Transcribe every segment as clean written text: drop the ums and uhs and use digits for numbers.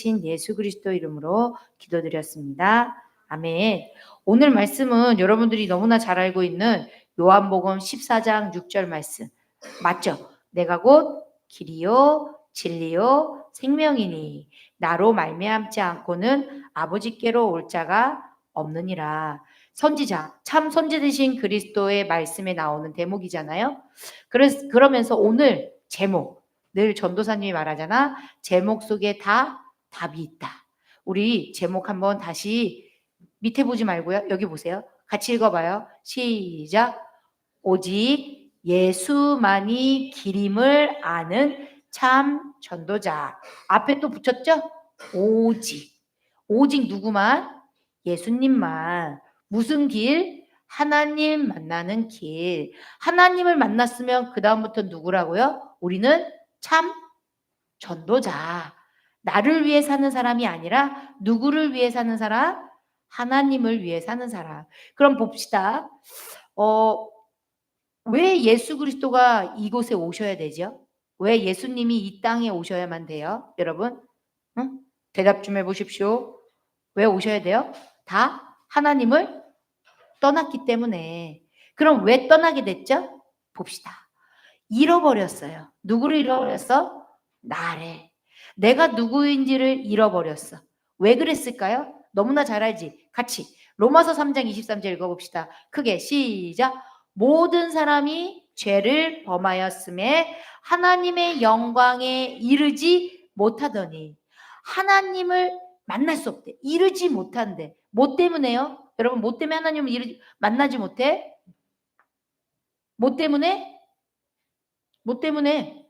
되신 예수 그리스도 이름으로 기도드렸습니다. 아멘. 오늘 말씀은 여러분들이 너무나 잘 알고 있는 요한복음 14장 6절 말씀 맞죠? 내가 곧 길이요 진리요 생명이니 나로 말미암지 않고는 아버지께로 올 자가 없느니라. 선지자, 참 선지 되신 그리스도의 말씀에 나오는 대목이잖아요. 그러면서 오늘 제목, 늘 전도사님이 말하잖아. 제목 속에 다 답이 있다. 우리 제목 한번 다시 밑에 보지 말고요. 여기 보세요. 같이 읽어봐요. 시작. 오직 예수만이 길임을 아는 참 전도자. 앞에 또 붙였죠? 오직. 오직 누구만? 예수님만. 무슨 길? 하나님 만나는 길. 하나님을 만났으면 그 다음부터 누구라고요? 우리는 참 전도자. 나를 위해 사는 사람이 아니라 누구를 위해 사는 사람? 하나님을 위해 사는 사람. 그럼 봅시다. 왜 예수 그리스도가 이곳에 오셔야 되죠? 왜 예수님이 이 땅에 오셔야만 돼요? 여러분? 응? 대답 좀 해보십시오. 왜 오셔야 돼요? 다 하나님을 떠났기 때문에. 그럼 왜 떠나게 됐죠? 봅시다. 잃어버렸어요. 누구를 잃어버렸어? 나를. 내가 누구인지를 잃어버렸어. 왜 그랬을까요? 너무나 잘 알지. 같이 로마서 3장 23절 읽어봅시다. 크게 시작. 모든 사람이 죄를 범하였음에 하나님의 영광에 이르지 못하더니. 하나님을 만날 수 없대. 이르지 못한대. 뭐 때문에요? 여러분 뭐 때문에 하나님을 만나지 못해? 뭐 때문에? 뭐 때문에?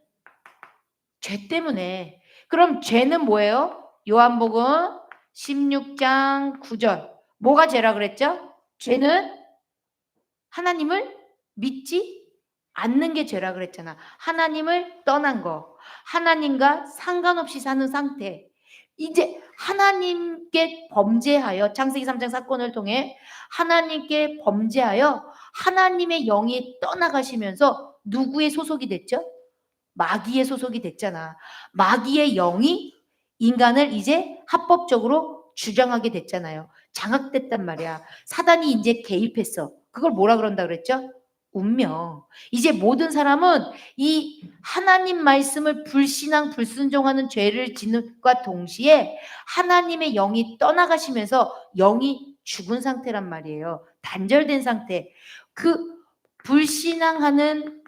죄 때문에. 그럼 죄는 뭐예요? 요한복음 16장 9절. 뭐가 죄라 그랬죠? 죄는 하나님을 믿지 않는 게 죄라 그랬잖아. 하나님을 떠난 거. 하나님과 상관없이 사는 상태. 이제 하나님께 범죄하여 창세기 3장 사건을 통해 하나님께 범죄하여 하나님의 영이 떠나가시면서 누구의 소속이 됐죠? 마귀의 소속이 됐잖아. 마귀의 영이 인간을 이제 합법적으로 주장하게 됐잖아요. 장악됐단 말이야. 사단이 이제 개입했어. 그걸 뭐라 그런다 그랬죠? 운명. 이제 모든 사람은 이 하나님 말씀을 불신앙, 불순종하는 죄를 짓는과 동시에 하나님의 영이 떠나가시면서 영이 죽은 상태란 말이에요. 단절된 상태. 그 불신앙하는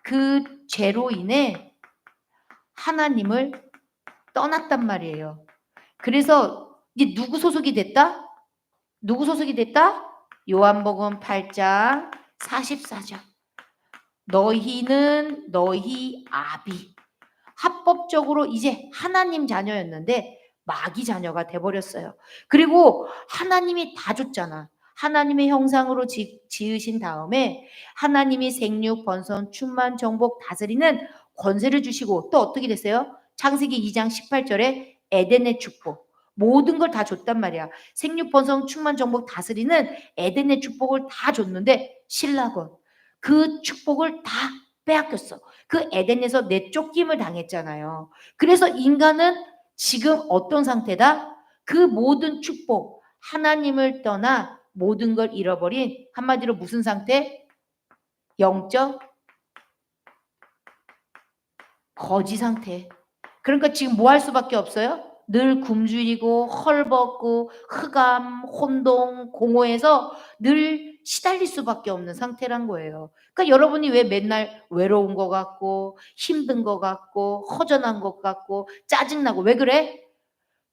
그 죄로 인해 하나님을 떠났단 말이에요. 그래서 이제 누구 소속이 됐다? 누구 소속이 됐다? 요한복음 8장 44절. 너희는 너희 아비. 합법적으로 이제 하나님 자녀였는데 마귀 자녀가 돼버렸어요. 그리고 하나님이 다 줬잖아. 하나님의 형상으로 지으신 다음에 하나님이 생육, 번성, 충만, 정복, 다스리는 권세를 주시고 또 어떻게 됐어요? 창세기 2장 18절에 에덴의 축복. 모든 걸 다 줬단 말이야. 생육, 번성, 충만, 정복, 다스리는 에덴의 축복을 다 줬는데 신라건 그 축복을 다 빼앗겼어. 그 에덴에서 내쫓김을 당했잖아요. 그래서 인간은 지금 어떤 상태다? 그 모든 축복, 하나님을 떠나 모든 걸 잃어버린 한마디로 무슨 상태? 영적 거지 상태. 그러니까 지금 뭐 할 수밖에 없어요? 늘 굶주리고 헐벗고 흑암, 혼동, 공허해서 늘 시달릴 수밖에 없는 상태란 거예요. 그러니까 여러분이 왜 맨날 외로운 것 같고 힘든 것 같고 허전한 것 같고 짜증나고 왜 그래?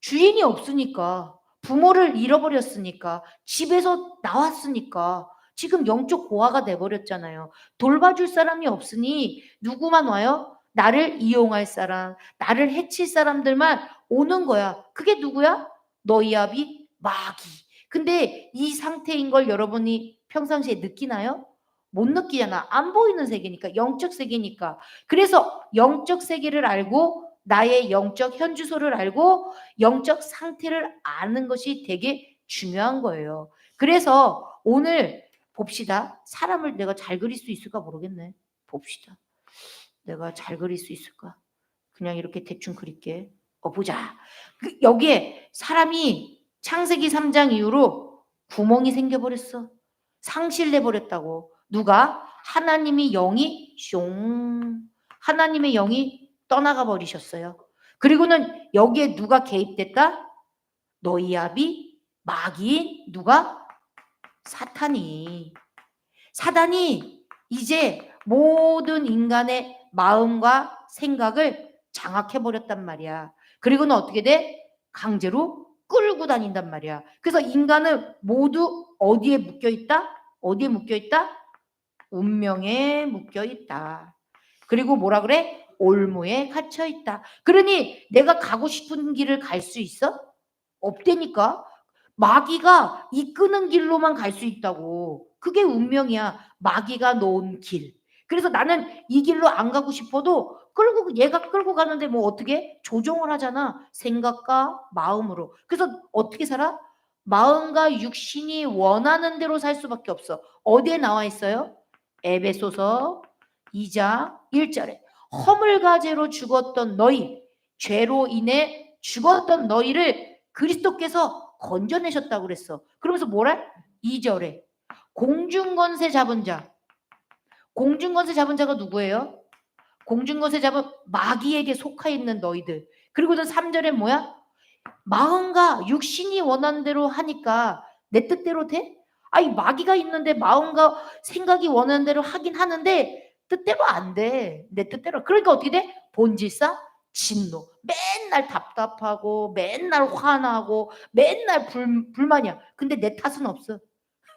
주인이 없으니까, 부모를 잃어버렸으니까, 집에서 나왔으니까 지금 영적 고아가 돼버렸잖아요. 돌봐줄 사람이 없으니 누구만 와요? 나를 이용할 사람, 나를 해칠 사람들만 오는 거야. 그게 누구야? 너희 아비 마귀. 근데 이 상태인 걸 여러분이 평상시에 느끼나요? 못 느끼잖아. 안 보이는 세계니까, 영적 세계니까. 그래서 영적 세계를 알고 나의 영적 현주소를 알고 영적 상태를 아는 것이 되게 중요한 거예요. 그래서 오늘 봅시다. 사람을 내가 잘 그릴 수 있을까 모르겠네. 봅시다. 내가 잘 그릴 수 있을까? 그냥 이렇게 대충 그릴게. 보자. 여기에 사람이 창세기 3장 이후로 구멍이 생겨버렸어. 상실돼버렸다고. 누가? 하나님이 영이 하나님의 영이 떠나가 버리셨어요. 그리고는 여기에 누가 개입됐다? 너희압이 마귀인 누가? 사탄이. 사단이 이제 모든 인간의 마음과 생각을 장악해버렸단 말이야. 그리고는 어떻게 돼? 강제로 끌고 다닌단 말이야. 그래서 인간은 모두 어디에 묶여있다? 어디에 묶여있다? 운명에 묶여있다. 그리고 뭐라 그래? 올무에 갇혀있다. 그러니 내가 가고 싶은 길을 갈 수 있어? 없다니까. 마귀가 이끄는 길로만 갈 수 있다고. 그게 운명이야. 마귀가 놓은 길. 그래서 나는 이 길로 안 가고 싶어도 얘가 끌고 가는데 뭐 어떻게 조종을 하잖아. 생각과 마음으로. 그래서 어떻게 살아? 마음과 육신이 원하는 대로 살 수밖에 없어. 어디에 나와 있어요? 에베소서 2장 1절에 허물과죄로 죽었던 너희, 죄로 인해 죽었던 너희를 그리스도께서 건져내셨다고 그랬어. 그러면서 뭐래? 2절에 공중권세 잡은 자. 공중권세 잡은 자가 누구예요? 공중권세 잡은 마귀에게 속하 있는 너희들. 그리고는 3절에 뭐야? 마음과 육신이 원하는 대로 하니까 내 뜻대로 돼? 아니 마귀가 있는데 마음과 생각이 원하는 대로 하긴 하는데 뜻대로 안 돼. 내 뜻대로. 그러니까 어떻게 돼? 본질상 진노. 맨날 답답하고 맨날 화나고 맨날 불만이야. 근데 내 탓은 없어.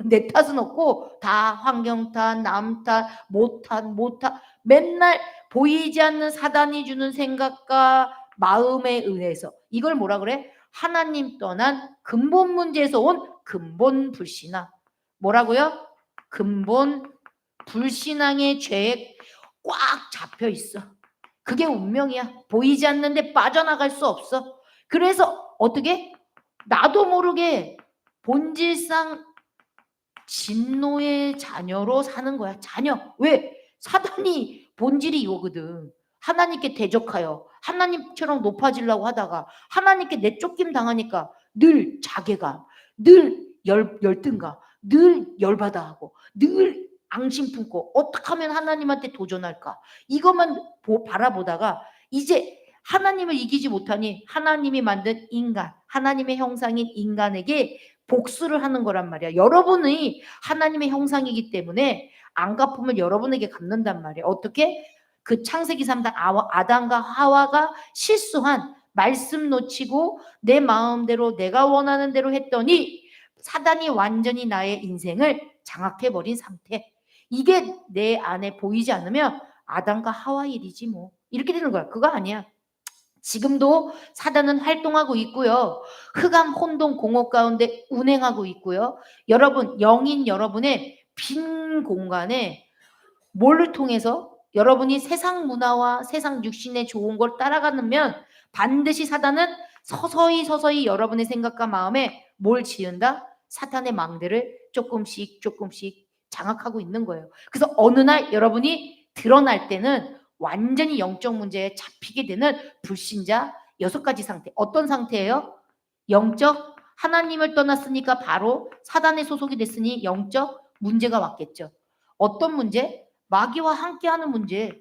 내 탓은 없고 다 환경 탓, 남 탓, 못 탓. 맨날 보이지 않는 사단이 주는 생각과 마음에 의해서 이걸 뭐라 그래? 하나님 떠난 근본 문제에서 온 근본 불신앙. 뭐라고요? 근본 불신앙의 죄에 꽉 잡혀 있어. 그게 운명이야. 보이지 않는데 빠져나갈 수 없어. 그래서 어떻게? 나도 모르게 본질상 진노의 자녀로 사는 거야. 자녀. 왜? 사단이 본질이 이거거든. 하나님께 대적하여 하나님처럼 높아지려고 하다가 하나님께 내쫓김 당하니까 늘 자괴감, 늘 열등감, 늘 열받아 하고 늘 앙심 품고 어떻게 하면 하나님한테 도전할까? 이것만 바라보다가 이제 하나님을 이기지 못하니 하나님이 만든 인간, 하나님의 형상인 인간에게 복수를 하는 거란 말이야. 여러분이 하나님의 형상이기 때문에 안갚음을 여러분에게 갚는단 말이야. 어떻게? 그 창세기 3장 아담과 하와가 실수한 말씀 놓치고 내 마음대로 내가 원하는 대로 했더니 사단이 완전히 나의 인생을 장악해버린 상태. 이게 내 안에 보이지 않으면 아담과 하와 일이지 뭐. 이렇게 되는 거야. 그거 아니야. 지금도 사단은 활동하고 있고요. 흑암 혼돈 공허 가운데 운행하고 있고요. 여러분, 영인 여러분의 빈 공간에 뭘를 통해서 여러분이 세상 문화와 세상 육신의 좋은 걸 따라가면 반드시 사단은 서서히 여러분의 생각과 마음에 뭘 지은다? 사탄의 망대를 조금씩 장악하고 있는 거예요. 그래서 어느 날 여러분이 드러날 때는 완전히 영적 문제에 잡히게 되는 불신자 6가지 상태. 어떤 상태예요? 영적, 하나님을 떠났으니까 바로 사단에 소속이 됐으니 영적 문제가 왔겠죠. 어떤 문제? 마귀와 함께하는 문제.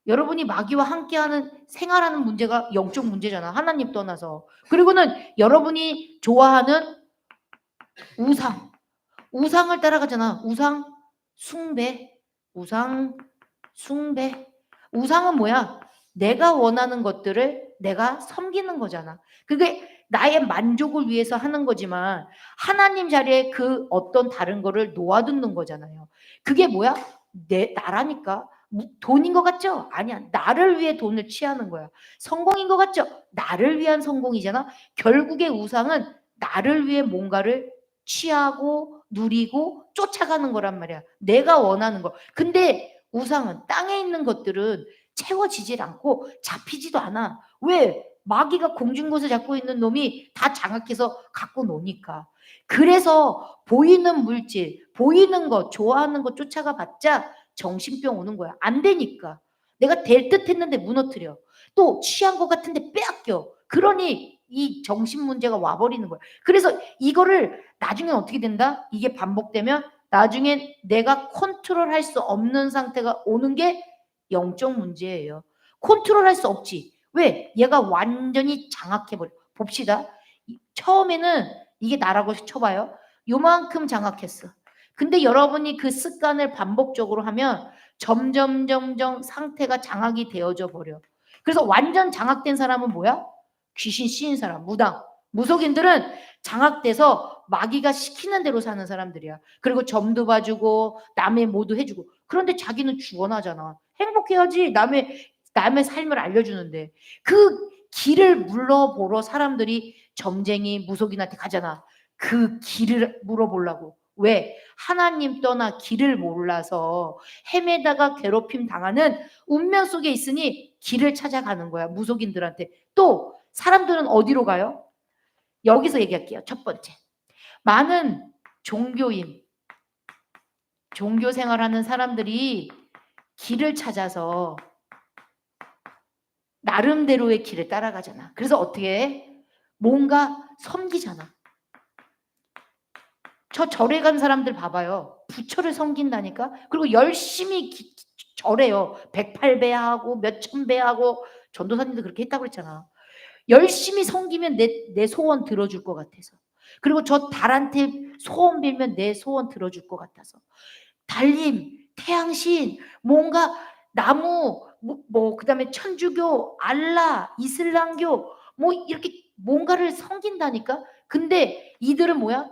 여러분이 마귀와 함께하는 생활하는 문제가 영적 문제잖아. 하나님 떠나서. 그리고는 여러분이 좋아하는 우상을 따라가잖아. 우상 숭배. 우상은 뭐야? 내가 원하는 것들을 내가 섬기는 거잖아. 그게 나의 만족을 위해서 하는 거지만 하나님 자리에 그 어떤 다른 거를 놓아두는 거잖아요. 그게 뭐야? 나라니까. 돈인 것 같죠? 아니야. 나를 위해 돈을 취하는 거야. 성공인 것 같죠? 나를 위한 성공이잖아. 결국에 우상은 나를 위해 뭔가를 취하고 누리고 쫓아가는 거란 말이야. 내가 원하는 거. 근데 우상은 땅에 있는 것들은 채워지질 않고 잡히지도 않아. 왜? 마귀가 공중곳을 잡고 있는 놈이 다 장악해서 갖고 노니까. 그래서 보이는 물질, 보이는 것, 좋아하는 것 쫓아가 봤자 정신병 오는 거야. 안 되니까. 내가 될 듯 했는데 무너뜨려. 또 취한 것 같은데 빼앗겨. 그러니 이 정신 문제가 와버리는 거야. 그래서 이거를 나중에 어떻게 된다? 이게 반복되면 나중엔 내가 컨트롤할 수 없는 상태가 오는 게 영적 문제예요. 컨트롤할 수 없지. 왜? 얘가 완전히 장악해버려. 봅시다. 처음에는 이게 나라고 쳐봐요. 요만큼 장악했어. 근데 여러분이 그 습관을 반복적으로 하면 점점 상태가 장악이 되어져 버려. 그래서 완전 장악된 사람은 뭐야? 귀신 씌인 사람, 무당. 무속인들은 장악돼서 마귀가 시키는 대로 사는 사람들이야. 그리고 점도 봐주고 남의 뭐도 해주고. 그런데 자기는 주원하잖아. 행복해야지. 남의 삶을 알려주는데 그 길을 물어보러 사람들이 점쟁이 무속인한테 가잖아. 그 길을 물어보려고. 왜? 하나님 떠나 길을 몰라서 헤매다가 괴롭힘 당하는 운명 속에 있으니 길을 찾아가는 거야. 무속인들한테. 또 사람들은 어디로 가요? 여기서 얘기할게요. 첫 번째. 많은 종교인, 종교 생활하는 사람들이 길을 찾아서 나름대로의 길을 따라가잖아. 그래서 어떻게 해? 뭔가 섬기잖아. 저 절에 간 사람들 봐봐요. 부처를 섬긴다니까. 그리고 열심히 절해요. 108배 하고 몇천 배 하고 전도사님도 그렇게 했다고 그랬잖아. 열심히 섬기면 내 소원 들어줄 것 같아서. 그리고 저 달한테 소원 빌면 내 소원 들어줄 것 같아서. 달님, 태양신, 뭔가 나무, 그다음에 천주교, 알라, 이슬람교, 뭐 이렇게 뭔가를 섬긴다니까. 근데 이들은 뭐야?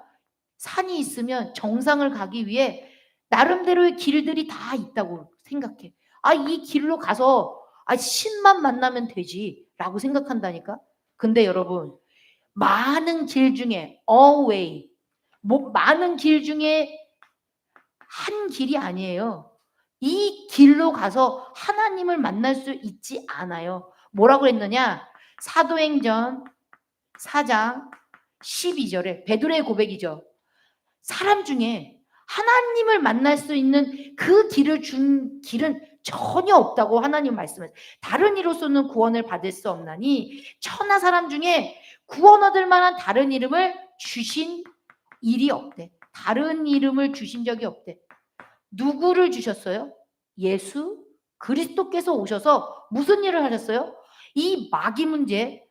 산이 있으면 정상을 가기 위해 나름대로의 길들이 다 있다고 생각해. 아, 이 길로 가서 신만 만나면 되지라고 생각한다니까. 근데 여러분, 많은 길 중에 always 많은 길 중에 한 길이 아니에요. 이 길로 가서 하나님을 만날 수 있지 않아요. 뭐라고 했느냐? 사도행전 4장 12절에 베드로의 고백이죠. 사람 중에 하나님을 만날 수 있는 그 길을 준 길은 전혀 없다고 하나님 말씀하세요. 다른 이로서는 구원을 받을 수 없나니 천하 사람 중에 구원 얻을 만한 다른 이름을 주신 일이 없대. 다른 이름을 주신 적이 없대. 누구를 주셨어요? 예수 그리스도께서 오셔서 무슨 일을 하셨어요? 이 마귀 문제,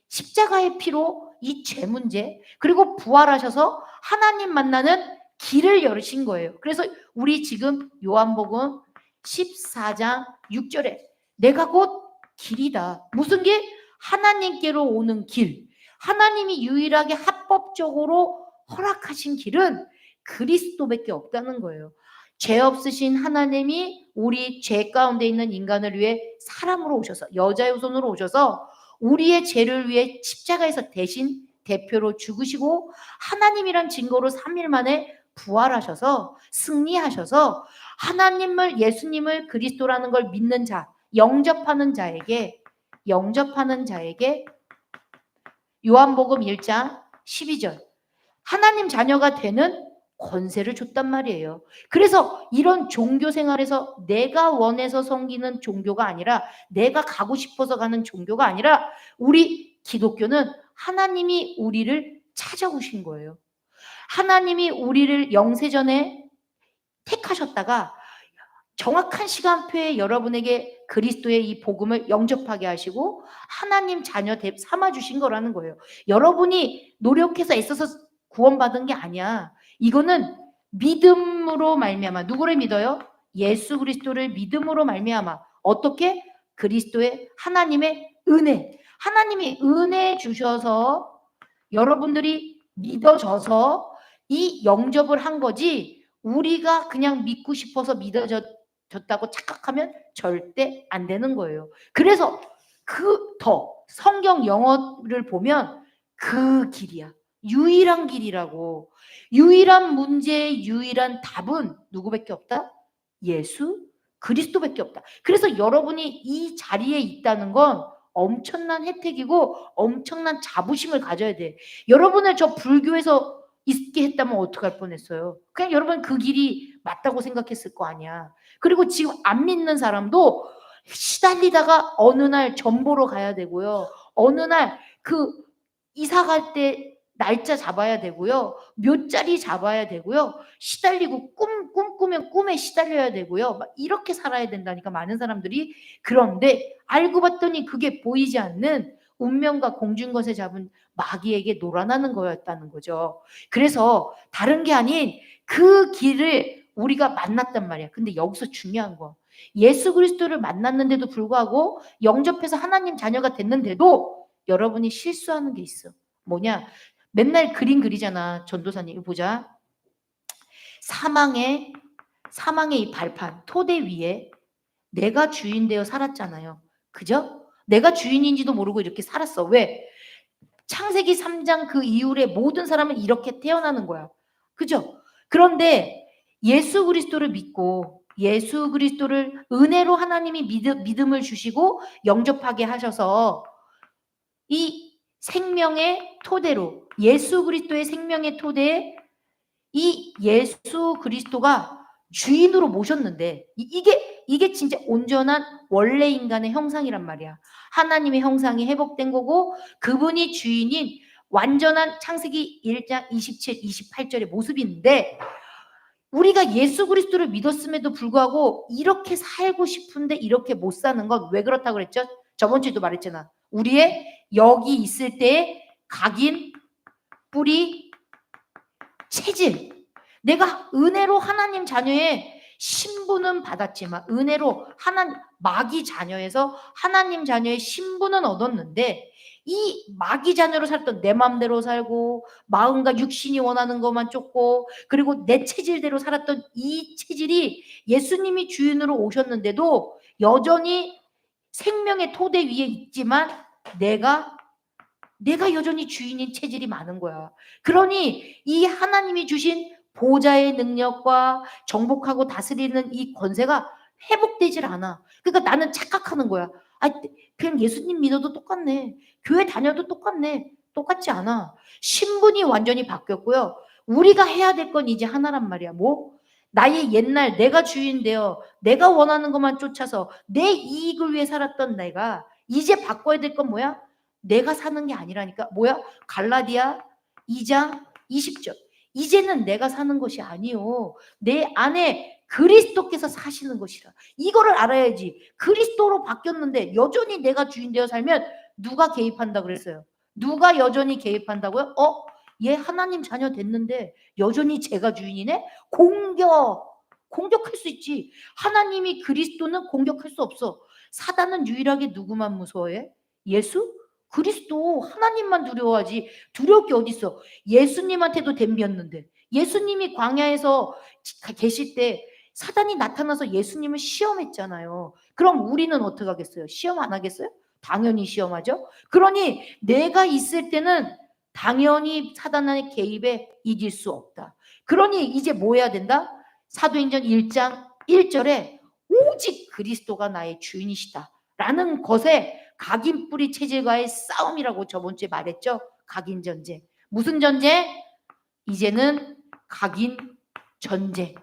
십자가의 피로 이 죄 문제, 그리고 부활하셔서 하나님 만나는 길을 열으신 거예요. 그래서 우리 지금 요한복음 14장 6절에 내가 곧 길이다. 무슨 길? 하나님께로 오는 길. 하나님이 유일하게 합법적으로 허락하신 길은 그리스도밖에 없다는 거예요. 죄 없으신 하나님이 우리 죄 가운데 있는 인간을 위해 사람으로 오셔서, 여자의 후손으로 오셔서 우리의 죄를 위해 십자가에서 대신 대표로 죽으시고 하나님이란 증거로 3일 만에 부활하셔서 승리하셔서 하나님을, 예수님을 그리스도라는 걸 믿는 자, 영접하는 자에게 요한복음 1장 12절 하나님 자녀가 되는 권세를 줬단 말이에요. 그래서 이런 종교 생활에서 내가 원해서 섬기는 종교가 아니라, 내가 가고 싶어서 가는 종교가 아니라, 우리 기독교는 하나님이 우리를 찾아오신 거예요. 하나님이 우리를 영세전에 택하셨다가 정확한 시간표에 여러분에게 그리스도의 이 복음을 영접하게 하시고 하나님 자녀 삼아주신 거라는 거예요. 여러분이 노력해서 애써서 구원받은 게 아니야. 이거는 믿음으로 말미암아. 누구를 믿어요? 예수 그리스도를 믿음으로 말미암아. 어떻게? 그리스도의 하나님의 은혜. 하나님이 은혜 주셔서 여러분들이 믿어져서 이 영접을 한 거지, 우리가 그냥 믿고 싶어서 믿어졌다고 착각하면 절대 안 되는 거예요. 그래서 더 성경 영어를 보면 그 길이야. 유일한 길이라고. 유일한 문제의 유일한 답은 누구밖에 없다? 예수 그리스도밖에 없다. 그래서 여러분이 이 자리에 있다는 건 엄청난 혜택이고 엄청난 자부심을 가져야 돼. 여러분을 저 불교에서 있게 했다면 어떡할 뻔했어요. 그냥 여러분 그 길이 맞다고 생각했을 거 아니야. 그리고 지금 안 믿는 사람도 시달리다가 어느 날 점 보러 가야 되고요. 어느 날 이사 갈 때 날짜 잡아야 되고요. 몇 자리 잡아야 되고요. 시달리고 꿈꾸면 꿈에 시달려야 되고요. 막 이렇게 살아야 된다니까 많은 사람들이. 그런데 알고 봤더니 그게 보이지 않는 운명과 공중것에 잡은 마귀에게 놀아나는 거였다는 거죠. 그래서 다른 게 아닌 그 길을 우리가 만났단 말이야. 근데 여기서 중요한 거. 예수 그리스도를 만났는데도 불구하고 영접해서 하나님 자녀가 됐는데도 여러분이 실수하는 게 있어. 뭐냐? 맨날 그림 그리잖아. 전도사님. 이거 보자. 사망의 이 발판, 토대 위에 내가 주인 되어 살았잖아요. 그죠? 내가 주인인지도 모르고 이렇게 살았어. 왜? 창세기 3장 그 이후에 모든 사람은 이렇게 태어나는 거야. 그죠? 그런데 예수 그리스도를 믿고 예수 그리스도를 은혜로 하나님이 믿음을 주시고 영접하게 하셔서 이 생명의 토대로 예수 그리스도의 생명의 토대에 이 예수 그리스도가 주인으로 모셨는데 이게 진짜 온전한 원래 인간의 형상이란 말이야. 하나님의 형상이 회복된 거고 그분이 주인인 완전한 창세기 1장 27, 28절의 모습인데 우리가 예수 그리스도를 믿었음에도 불구하고 이렇게 살고 싶은데 이렇게 못 사는 건 왜 그렇다고 그랬죠? 저번 주에도 말했잖아. 우리의 여기 있을 때 각인, 뿌리, 체질. 내가 은혜로 하나님 자녀의 신분은 받았지만 은혜로 마귀 자녀에서 하나님 자녀의 신분은 얻었는데 이 마귀 자녀로 살던 내 마음대로 살고 마음과 육신이 원하는 것만 쫓고 그리고 내 체질대로 살았던 이 체질이 예수님이 주인으로 오셨는데도 여전히 생명의 토대 위에 있지만 내가 여전히 주인인 체질이 많은 거야. 그러니 이 하나님이 주신 보좌의 능력과 정복하고 다스리는 이 권세가 회복되질 않아. 그러니까 나는 착각하는 거야. 아, 그냥 예수님 믿어도 똑같네. 교회 다녀도 똑같네. 똑같지 않아. 신분이 완전히 바뀌었고요. 우리가 해야 될 건 이제 하나란 말이야. 뭐? 나의 옛날 내가 주인 되어 내가 원하는 것만 쫓아서 내 이익을 위해 살았던 내가 이제 바꿔야 될 건 뭐야? 내가 사는 게 아니라니까. 뭐야? 갈라디아 2장 20절. 이제는 내가 사는 것이 아니요. 내 안에 그리스도께서 사시는 것이라. 이거를 알아야지. 그리스도로 바뀌었는데 여전히 내가 주인 되어 살면 누가 개입한다 그랬어요? 누가 여전히 개입한다고요? 얘 하나님 자녀 됐는데 여전히 제가 주인이네? 공격할 수 있지. 하나님이 그리스도는 공격할 수 없어. 사단은 유일하게 누구만 무서워해? 예수? 그리스도 하나님만 두려워하지 두려울 게 어딨어. 예수님한테도 덤볐는데 예수님이 광야에서 계실 때 사단이 나타나서 예수님을 시험했잖아요. 그럼 우리는 어떻게 하겠어요? 시험 안 하겠어요? 당연히 시험하죠. 그러니 내가 있을 때는 당연히 사단의 개입에 이길 수 없다. 그러니 이제 뭐 해야 된다? 사도행전 1장 1절에 오직 그리스도가 나의 주인이시다 라는 것에 각인 뿌리 체질과의 싸움이라고 저번 주에 말했죠. 각인 전쟁. 무슨 전쟁? 이제는 각인 전쟁.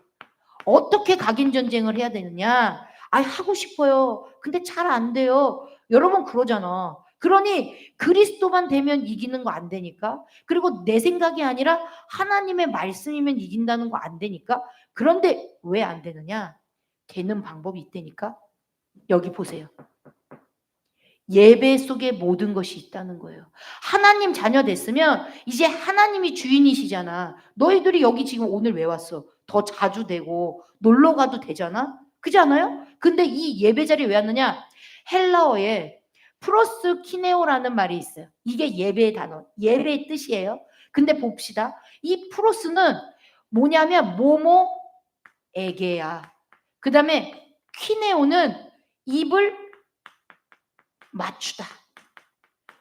어떻게 각인 전쟁을 해야 되느냐? 하고 싶어요. 근데 잘 안 돼요. 여러분 그러잖아. 그러니 그리스도만 되면 이기는 거 안 되니까. 그리고 내 생각이 아니라 하나님의 말씀이면 이긴다는 거 안 되니까. 그런데 왜 안 되느냐? 되는 방법이 있다니까. 여기 보세요. 예배 속에 모든 것이 있다는 거예요. 하나님 자녀 됐으면 이제 하나님이 주인이시잖아. 너희들이 여기 지금 오늘 왜 왔어? 더 자주 되고 놀러 가도 되잖아? 그렇지 않아요? 근데 이 예배 자리에 왜 왔느냐? 헬라어에 프로스키네오라는 말이 있어요. 이게 예배의 단어, 예배의 뜻이에요. 근데 봅시다. 이 프로스는 뭐냐면 모모에게야. 그 다음에 키네오는 입을 맞추다.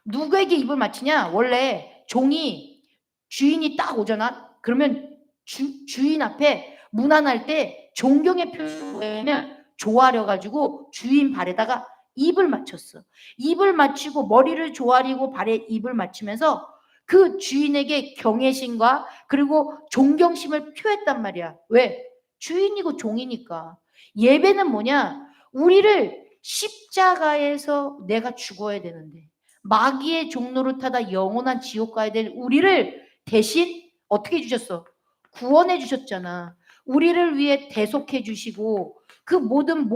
누구에게 입을 맞추냐? 원래 종이 주인이 딱 오잖아. 그러면 주인 앞에 문안할 때 존경의 표현을 조아려 가지고 주인 발에다가 입을 맞췄어. 입을 맞추고 머리를 조아리고 발에 입을 맞추면서 그 주인에게 경외심과 그리고 존경심을 표했단 말이야. 왜? 주인이고 종이니까. 예배는 뭐냐? 우리를 십자가에서 내가 죽어야 되는데 마귀의 종로를 타다 영원한 지옥 가야 될 우리를 대신 어떻게 해주셨어? 구원해 주셨잖아. 우리를 위해 대속해 주시고 그 모든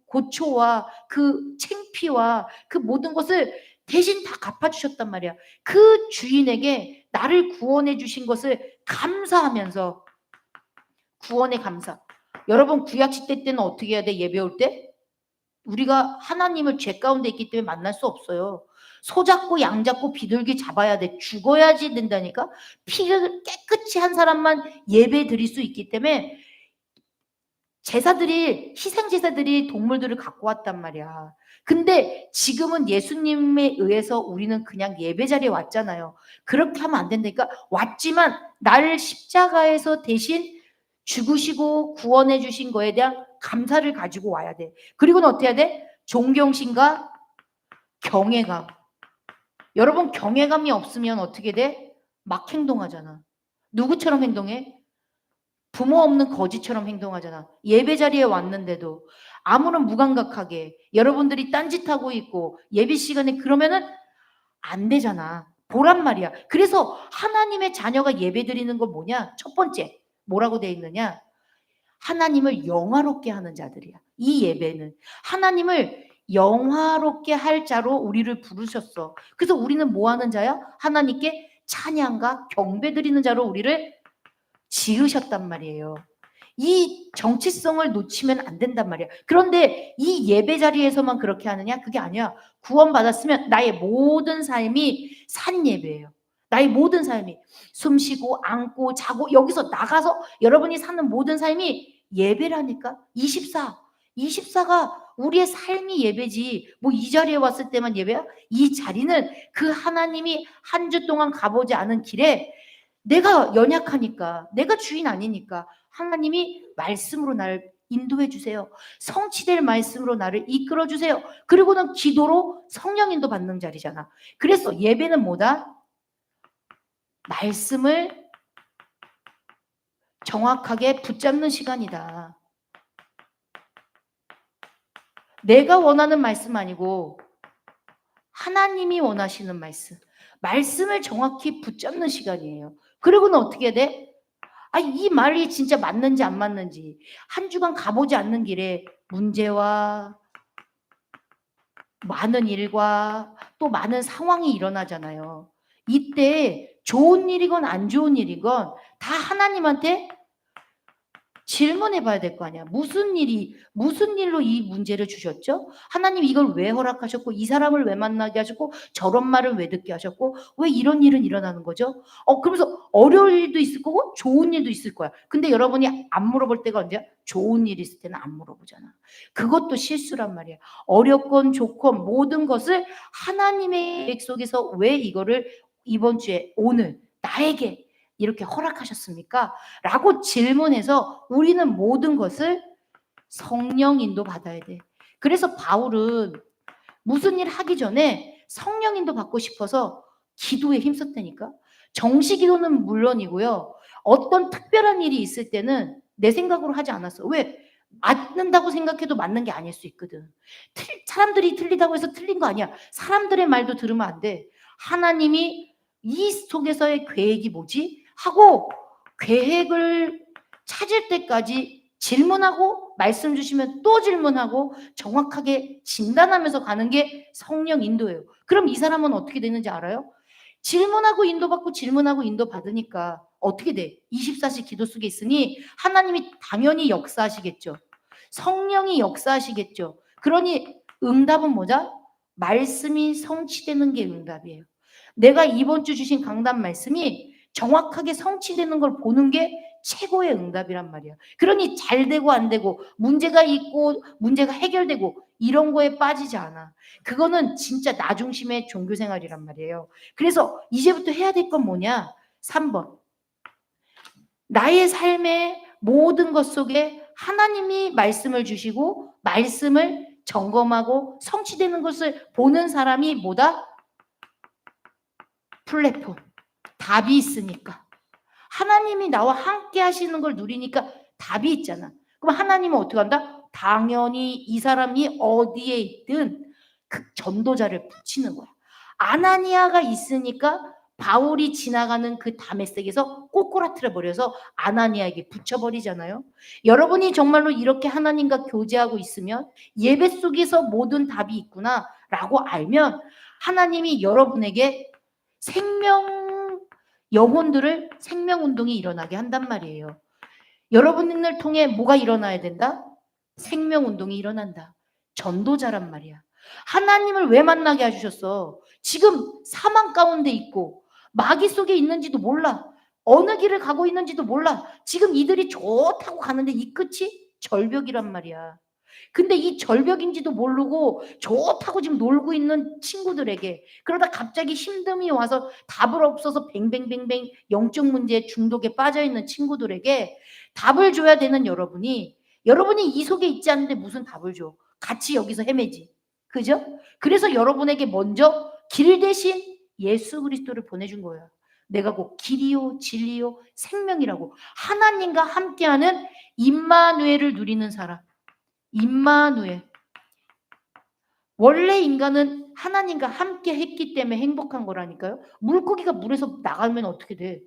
고초와 그 창피와 그 모든 것을 대신 다 갚아주셨단 말이야. 그 주인에게 나를 구원해 주신 것을 감사하면서 구원의 감사. 여러분 구약 시대 때는 어떻게 해야 돼? 예배 올 때? 우리가 하나님을 죄 가운데 있기 때문에 만날 수 없어요. 소 잡고 양 잡고 비둘기 잡아야 돼. 죽어야지 된다니까. 피를 깨끗이 한 사람만 예배 드릴 수 있기 때문에 제사들이 희생 제사들이 동물들을 갖고 왔단 말이야. 근데 지금은 예수님에 의해서 우리는 그냥 예배 자리에 왔잖아요. 그렇게 하면 안 된다니까. 왔지만 나를 십자가에서 대신 죽으시고 구원해 주신 거에 대한 감사를 가지고 와야 돼. 그리고는 어떻게 해야 돼? 존경심과 경외감. 여러분 경외감이 없으면 어떻게 돼? 막 행동하잖아. 누구처럼 행동해? 부모 없는 거지처럼 행동하잖아. 예배 자리에 왔는데도 아무런 무감각하게 여러분들이 딴짓하고 있고 예배 시간에 그러면은 안 되잖아. 보란 말이야. 그래서 하나님의 자녀가 예배 드리는 건 뭐냐? 첫 번째 뭐라고 돼 있느냐? 하나님을 영화롭게 하는 자들이야. 이 예배는 하나님을 영화롭게 할 자로 우리를 부르셨어. 그래서 우리는 뭐 하는 자야? 하나님께 찬양과 경배 드리는 자로 우리를 지으셨단 말이에요. 이 정체성을 놓치면 안 된단 말이야. 그런데 이 예배 자리에서만 그렇게 하느냐? 그게 아니야. 구원받았으면 나의 모든 삶이 산 예배예요. 나의 모든 삶이 숨 쉬고 앉고 자고 여기서 나가서 여러분이 사는 모든 삶이 예배라니까. 24가 우리의 삶이 예배지. 뭐 이 자리에 왔을 때만 예배야? 이 자리는 그 하나님이 한 주 동안 가보지 않은 길에 내가 연약하니까, 내가 주인 아니니까 하나님이 말씀으로 나를 인도해 주세요. 성취될 말씀으로 나를 이끌어 주세요. 그리고는 기도로 성령 인도 받는 자리잖아. 그래서 예배는 뭐다? 말씀을 정확하게 붙잡는 시간이다. 내가 원하는 말씀 아니고 하나님이 원하시는 말씀. 말씀을 정확히 붙잡는 시간이에요. 그리고는 어떻게 해야 돼? 이 말이 진짜 맞는지 안 맞는지 한 주간 가보지 않는 길에 문제와 많은 일과 또 많은 상황이 일어나잖아요. 이때 좋은 일이건 안 좋은 일이건 다 하나님한테 질문해 봐야 될 거 아니야. 무슨 일로 이 문제를 주셨죠? 하나님 이걸 왜 허락하셨고, 이 사람을 왜 만나게 하셨고, 저런 말을 왜 듣게 하셨고, 왜 이런 일은 일어나는 거죠? 그러면서 어려울 일도 있을 거고, 좋은 일도 있을 거야. 근데 여러분이 안 물어볼 때가 언제야? 좋은 일 있을 때는 안 물어보잖아. 그것도 실수란 말이야. 어렵건 좋건 모든 것을 하나님의 계획 속에서 왜 이거를 이번 주에 오늘 나에게 이렇게 허락하셨습니까? 라고 질문해서 우리는 모든 것을 성령 인도 받아야 돼. 그래서 바울은 무슨 일 하기 전에 성령 인도 받고 싶어서 기도에 힘썼다니까. 정시 기도는 물론이고요. 어떤 특별한 일이 있을 때는 내 생각으로 하지 않았어. 왜? 맞는다고 생각해도 맞는 게 아닐 수 있거든. 사람들이 틀리다고 해서 틀린 거 아니야. 사람들의 말도 들으면 안 돼. 하나님이 이 속에서의 계획이 뭐지? 하고 계획을 찾을 때까지 질문하고 말씀 주시면 또 질문하고 정확하게 진단하면서 가는 게 성령 인도예요. 그럼 이 사람은 어떻게 되는지 알아요? 질문하고 인도받고 질문하고 인도받으니까 어떻게 돼? 24시 기도 속에 있으니 하나님이 당연히 역사하시겠죠. 성령이 역사하시겠죠. 그러니 응답은 뭐죠? 말씀이 성취되는 게 응답이에요. 내가 이번 주 주신 강단 말씀이 정확하게 성취되는 걸 보는 게 최고의 응답이란 말이야. 그러니 잘 되고 안 되고 문제가 있고 문제가 해결되고 이런 거에 빠지지 않아. 그거는 진짜 나 중심의 종교 생활이란 말이에요. 그래서 이제부터 해야 될 건 뭐냐? 3번. 나의 삶의 모든 것 속에 하나님이 말씀을 주시고 말씀을 점검하고 성취되는 것을 보는 사람이 뭐다? 플랫폼. 답이 있으니까. 하나님이 나와 함께 하시는 걸 누리니까 답이 있잖아. 그럼 하나님은 어떻게 한다? 당연히 이 사람이 어디에 있든 그 전도자를 붙이는 거야. 아나니아가 있으니까 바울이 지나가는 그 다메섹에서 꼬꾸라트려 버려서 아나니아에게 붙여버리잖아요. 여러분이 정말로 이렇게 하나님과 교제하고 있으면 예배 속에서 모든 답이 있구나라고 알면 하나님이 여러분에게 생명 영혼들을 생명 운동이 일어나게 한단 말이에요. 여러분을 통해 뭐가 일어나야 된다? 생명 운동이 일어난다. 전도자란 말이야. 하나님을 왜 만나게 해주셨어? 지금 사망 가운데 있고 마귀 속에 있는지도 몰라. 어느 길을 가고 있는지도 몰라. 지금 이들이 좋다고 가는데 이 끝이 절벽이란 말이야. 근데 이 절벽인지도 모르고 좋다고 지금 놀고 있는 친구들에게, 그러다 갑자기 힘듦이 와서 답을 없어서 뱅뱅뱅뱅 영적 문제에 중독에 빠져 있는 친구들에게 답을 줘야 되는 여러분이 이 속에 있지 않는데 무슨 답을 줘? 같이 여기서 헤매지. 그죠? 그래서 여러분에게 먼저 길 대신 예수 그리스도를 보내준 거예요. 내가 곧 길이요 진리요 생명이라고. 하나님과 함께하는 임마누엘을 누리는 사람. 임마누엘. 원래 인간은 하나님과 함께 했기 때문에 행복한 거라니까요. 물고기가 물에서 나가면 어떻게 돼?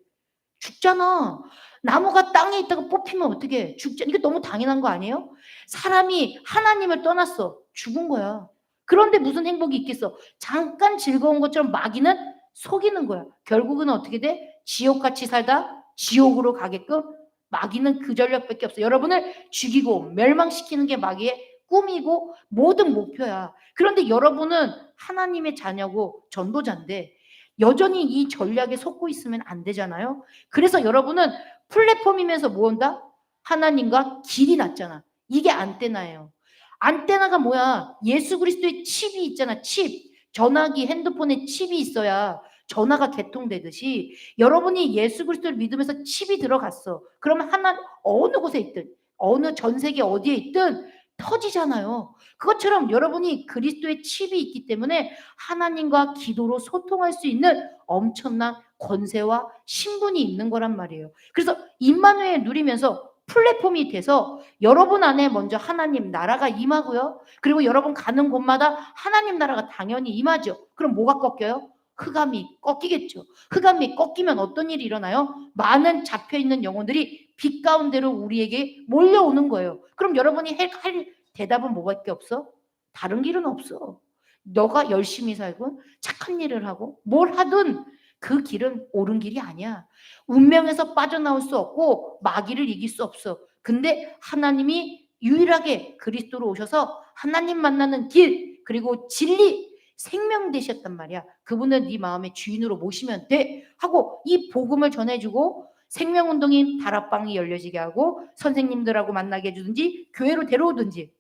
죽잖아. 나무가 땅에 있다가 뽑히면 어떻게 해? 죽잖아. 이게 너무 당연한 거 아니에요? 사람이 하나님을 떠났어. 죽은 거야. 그런데 무슨 행복이 있겠어? 잠깐 즐거운 것처럼 마귀는 속이는 거야. 결국은 어떻게 돼? 지옥같이 살다 지옥으로 가게끔 마귀는 그 전략밖에 없어. 여러분을 죽이고 멸망시키는 게 마귀의 꿈이고 모든 목표야. 그런데 여러분은 하나님의 자녀고 전도자인데 여전히 이 전략에 속고 있으면 안 되잖아요. 그래서 여러분은 플랫폼이면서 뭐 한다? 하나님과 길이 났잖아. 이게 안테나예요. 안테나가 뭐야? 예수 그리스도의 칩이 있잖아. 칩. 전화기 핸드폰에 칩이 있어야 전화가 개통되듯이 여러분이 예수 그리스도를 믿으면서 칩이 들어갔어. 그러면 하나 어느 곳에 있든 어느 전 세계 어디에 있든 터지잖아요. 그것처럼 여러분이 그리스도의 칩이 있기 때문에 하나님과 기도로 소통할 수 있는 엄청난 권세와 신분이 있는 거란 말이에요. 그래서 임마누엘 누리면서 플랫폼이 돼서 여러분 안에 먼저 하나님 나라가 임하고요. 그리고 여러분 가는 곳마다 하나님 나라가 당연히 임하죠. 그럼 뭐가 꺾여요? 흑암이 꺾이겠죠. 흑암이 꺾이면 어떤 일이 일어나요? 많은 잡혀있는 영혼들이 빛 가운데로 우리에게 몰려오는 거예요. 그럼 여러분이 할 대답은 뭐밖에 없어? 다른 길은 없어. 너가 열심히 살고 착한 일을 하고 뭘 하든 그 길은 옳은 길이 아니야. 운명에서 빠져나올 수 없고 마귀를 이길 수 없어. 근데 하나님이 유일하게 그리스도로 오셔서 하나님 만나는 길 그리고 진리 생명 되셨단 말이야. 그분을 네 마음의 주인으로 모시면 돼 하고 이 복음을 전해주고 생명운동인 다락방이 열려지게 하고 선생님들하고 만나게 해주든지 교회로 데려오든지.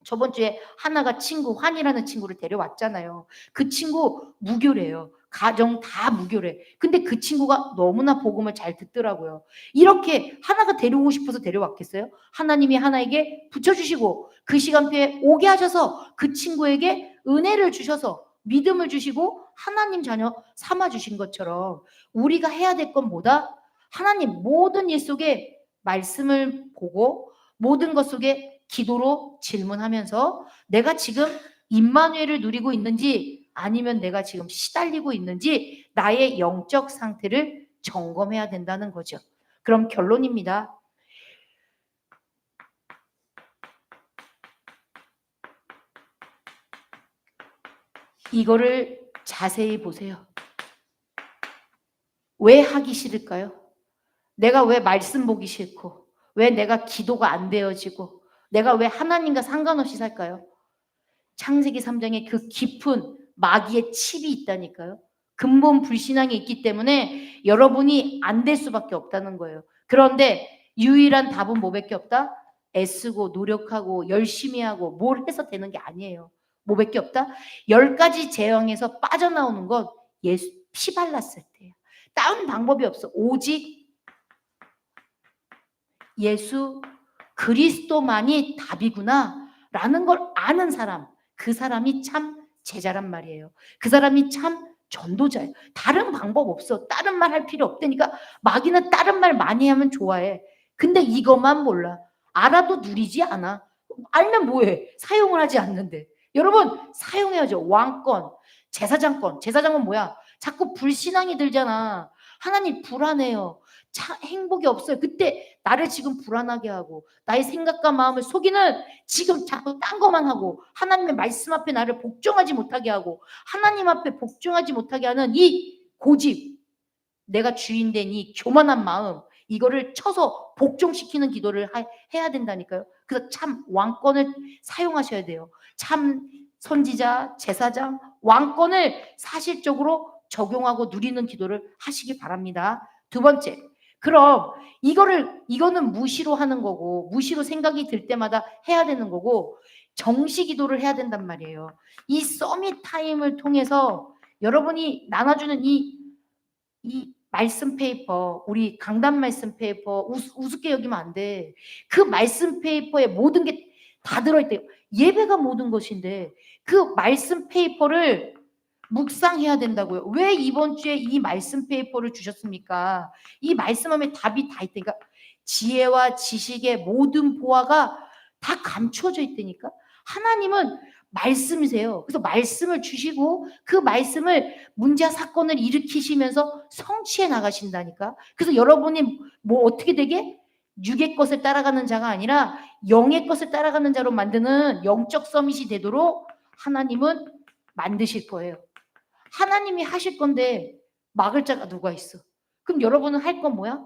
저번 주에 하나가 친구 환이라는 친구를 데려왔잖아요. 그 친구 무교래요. 가정 다 무교래. 근데 그 친구가 너무나 복음을 잘 듣더라고요. 이렇게 하나가 데려오고 싶어서 데려왔겠어요? 하나님이 하나에게 붙여주시고 그 시간표에 오게 하셔서 그 친구에게 은혜를 주셔서 믿음을 주시고 하나님 자녀 삼아주신 것처럼 우리가 해야 될 건 뭐다? 하나님 모든 일 속에 말씀을 보고 모든 것 속에 기도로 질문하면서 내가 지금 임마누엘을 누리고 있는지 아니면 내가 지금 시달리고 있는지 나의 영적 상태를 점검해야 된다는 거죠. 그럼 결론입니다. 이거를 자세히 보세요. 왜 하기 싫을까요? 내가 왜 말씀 보기 싫고 왜 내가 기도가 안 되어지고 내가 왜 하나님과 상관없이 살까요? 창세기 3장에 그 깊은 마귀의 칩이 있다니까요. 근본 불신앙이 있기 때문에 여러분이 안 될 수밖에 없다는 거예요. 그런데 유일한 답은 뭐밖에 없다? 애쓰고 노력하고 열심히 하고 뭘 해서 되는 게 아니에요. 뭐밖에 없다? 10가지 재앙에서 빠져나오는 건 예수 피 발랐을 때예요. 다른 방법이 없어. 오직 예수 그리스도만이 답이구나 라는 걸 아는 사람, 그 사람이 참 제자란 말이에요. 그 사람이 참 전도자예요. 다른 방법 없어. 다른 말 할 필요 없다니까. 마귀는 다른 말 많이 하면 좋아해. 근데 이것만 몰라. 알아도 누리지 않아. 알면 뭐해? 사용을 하지 않는데. 여러분 사용해야죠. 왕권, 제사장권. 제사장은 뭐야? 자꾸 불신앙이 들잖아. 하나님 불안해요. 행복이 없어요. 그때 나를 지금 불안하게 하고 나의 생각과 마음을 속이는 지금 자꾸 딴 것만 하고 하나님의 말씀 앞에 나를 복종하지 못하게 하고 하나님 앞에 복종하지 못하게 하는 이 고집, 내가 주인된 이 교만한 마음, 이거를 쳐서 복종시키는 기도를 해야 된다니까요. 그래서 참 왕권을 사용하셔야 돼요. 참 선지자, 제사장, 왕권을 사실적으로 적용하고 누리는 기도를 하시기 바랍니다. 두 번째, 그럼 이거는 무시로 하는 거고 무시로 생각이 들 때마다 해야 되는 거고 정시 기도를 해야 된단 말이에요. 이 서밋 타임을 통해서 여러분이 나눠주는 이 말씀 페이퍼, 우리 강단 말씀 페이퍼 우습게 여기면 안 돼. 그 말씀 페이퍼에 모든 게 다 들어있대요. 예배가 모든 것인데 그 말씀 페이퍼를 묵상해야 된다고요. 왜 이번 주에 이 말씀 페이퍼를 주셨습니까? 이 말씀함에 답이 다 있다니까. 지혜와 지식의 모든 보화가 다 감춰져 있다니까. 하나님은 말씀이세요. 그래서 말씀을 주시고 그 말씀을 문제와 사건을 일으키시면서 성취해 나가신다니까. 그래서 여러분이 뭐 어떻게 되게 육의 것을 따라가는 자가 아니라 영의 것을 따라가는 자로 만드는 영적 서밋이 되도록 하나님은 만드실 거예요. 하나님이 하실 건데 막을 자가 누가 있어? 그럼 여러분은 할 건 뭐야?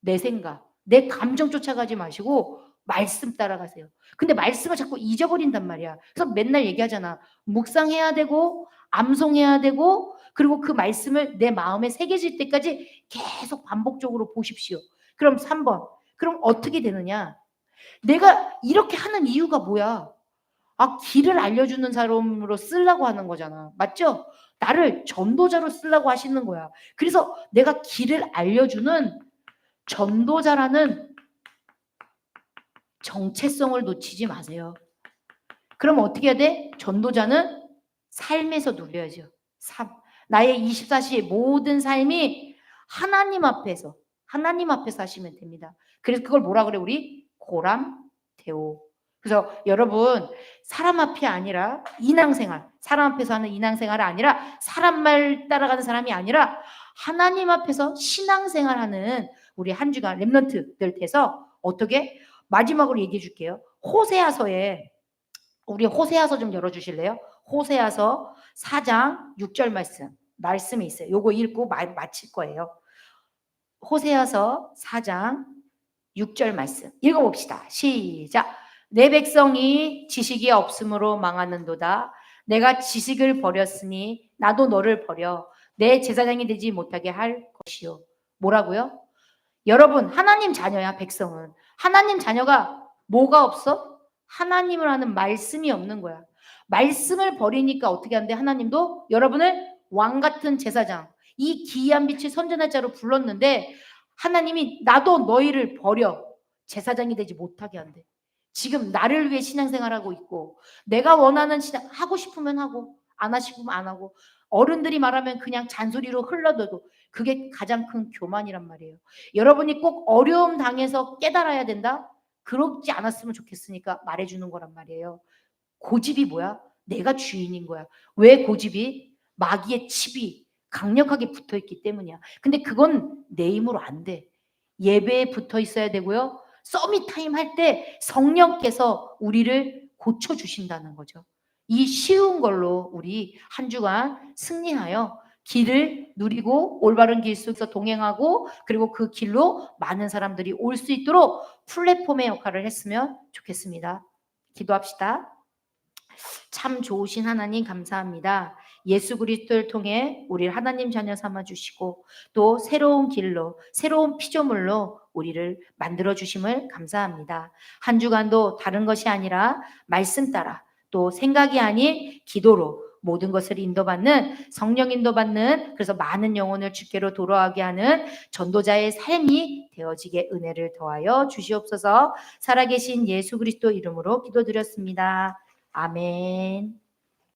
내 생각, 내 감정 쫓아가지 마시고 말씀 따라가세요. 근데 말씀을 자꾸 잊어버린단 말이야. 그래서 맨날 얘기하잖아. 묵상해야 되고 암송해야 되고 그리고 그 말씀을 내 마음에 새겨질 때까지 계속 반복적으로 보십시오. 그럼 3번. 그럼 어떻게 되느냐? 내가 이렇게 하는 이유가 뭐야? 길을 알려주는 사람으로 쓰려고 하는 거잖아. 맞죠? 나를 전도자로 쓰려고 하시는 거야. 그래서 내가 길을 알려주는 전도자라는 정체성을 놓치지 마세요. 그럼 어떻게 해야 돼? 전도자는 삶에서 누려야죠. 나의 24시의 모든 삶이 하나님 앞에서 하시면 됩니다. 그래서 그걸 뭐라 그래? 우리 고람대오. 그래서 여러분 사람 앞이 아니라 인앙생활, 사람 앞에서 하는 인앙생활이 아니라 사람 말 따라가는 사람이 아니라 하나님 앞에서 신앙생활하는 우리 한 주간 렘넌트들 돼서 어떻게 마지막으로 얘기해 줄게요. 호세아서에 우리 호세아서 좀 열어주실래요? 호세아서 4장 6절 말씀이 있어요. 요거 읽고 마칠 거예요. 호세아서 4장 6절 말씀 읽어봅시다. 시작. 내 백성이 지식이 없으므로 망하는도다. 내가 지식을 버렸으니 나도 너를 버려 내 제사장이 되지 못하게 할 것이요. 뭐라고요? 여러분 하나님 자녀야. 백성은 하나님 자녀가 뭐가 없어? 하나님을 하는 말씀이 없는 거야. 말씀을 버리니까 어떻게 한대? 하나님도 여러분을 왕같은 제사장, 이 기이한 빛의 선전할 자로 불렀는데 하나님이 나도 너희를 버려 제사장이 되지 못하게 한대. 지금 나를 위해 신앙생활하고 있고 내가 원하는 신앙 하고 싶으면 하고 안 하시면 안 하고 어른들이 말하면 그냥 잔소리로 흘러도 그게 가장 큰 교만이란 말이에요. 여러분이 꼭 어려움 당해서 깨달아야 된다? 그렇지 않았으면 좋겠으니까 말해주는 거란 말이에요. 고집이 뭐야? 내가 주인인 거야. 왜 고집이? 마귀의 칩이 강력하게 붙어있기 때문이야. 근데 그건 내 힘으로 안 돼. 예배에 붙어 있어야 되고요. 서밋 타임 할 때 성령께서 우리를 고쳐주신다는 거죠. 이 쉬운 걸로 우리 한 주간 승리하여 길을 누리고 올바른 길 속에서 동행하고 그리고 그 길로 많은 사람들이 올 수 있도록 플랫폼의 역할을 했으면 좋겠습니다. 기도합시다. 참 좋으신 하나님 감사합니다. 예수 그리스도를 통해 우리를 하나님 자녀 삼아 주시고 또 새로운 길로 새로운 피조물로 우리를 만들어 주심을 감사합니다. 한 주간도 다른 것이 아니라 말씀 따라 또 생각이 아닌 기도로 모든 것을 인도받는 성령 인도받는 그래서 많은 영혼을 주께로 돌아가게 하는 전도자의 삶이 되어지게 은혜를 더하여 주시옵소서. 살아계신 예수 그리스도 이름으로 기도드렸습니다. 아멘.